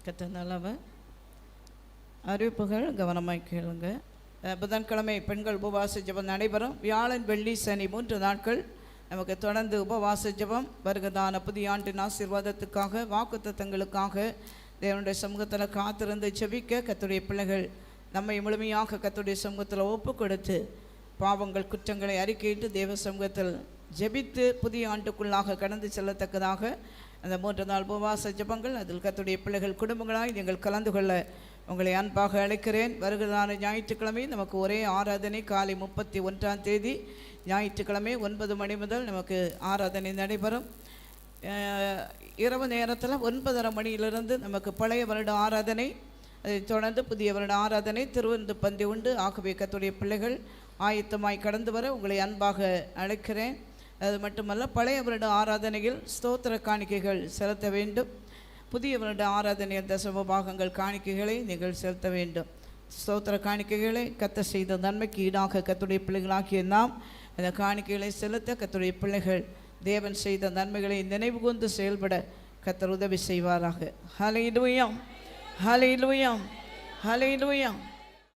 கர்த்தர் நல்லவர். அறிவிப்புகள் கவனமாய் கேளுங்க. புதன்கிழமை பெண்கள் உபவாச ஜெபம் நடைபெறும். வியாழன் வெள்ளி சனி 3 நாட்கள் நமக்கு தொடர்ந்து உபவாச ஜெபம், வருகிறதான புதிய ஆண்டின் ஆசீர்வாதத்துக்காக, வாக்குத்தத்தங்களுக்காக தேவனுடைய சமூகத்தில் காத்திருந்து ஜெபிக்க கர்த்தருடைய பிள்ளைகள் நம்மை முழுமையாக கர்த்தருடைய சமூகத்தில் ஒப்பு கொடுத்து பாவங்கள் குற்றங்களை அறிக்கையிட்டு தேவ சமூகத்தில் ஜெபித்து புதிய ஆண்டுக்குள்ளாக கடந்து செல்லத்தக்கதாக அந்த 3 நாள் உபவாச ஜெபங்கள், அதில் கர்த்தருடைய பிள்ளைகள் குடும்பங்களாய் நீங்கள் கலந்து கொள்ள உங்களை அன்பாக அழைக்கிறேன். வருகிறதான ஞாயிற்றுக்கிழமை நமக்கு ஒரே ஆராதனை. காலை 31ஆம் தேதி ஞாயிற்றுக்கிழமை 9 மணி முதல் நமக்கு ஆராதனை நடைபெறும். இரவு நேரத்தில் 9:30 மணியிலிருந்து நமக்கு பழைய வருட ஆராதனை, அதை தொடர்ந்து புதிய வருட ஆராதனை, திருவிருந்து பந்தி உண்டு. ஆகவே கர்த்தருடைய பிள்ளைகள் ஆயத்தமாய் கடந்து வர உங்களை அன்பாக அழைக்கிறேன். அது மட்டுமல்ல, பழைய வருட ஆராதனையில் ஸ்தோத்திர காணிக்கைகள் செலுத்த வேண்டும். புதிய வருட ஆராதனை தசம பாகங்கள் காணிக்கைகளை நீங்கள் செலுத்த வேண்டும். ஸ்தோத்திர காணிக்கைகளை கர்த்தர் செய்த நன்மைக்கு ஈடாக கர்த்தருடைய பிள்ளைகளாகிய நாம் அந்த காணிக்கைகளை செலுத்த கர்த்தருடைய பிள்ளைகள் தேவன் செய்த நன்மைகளை நினைவு கூர்ந்து செயல்பட கர்த்தர் உதவி செய்வாராக. ஹல்லேலூயா, ஹல்லேலூயா, ஹல்லேலூயா.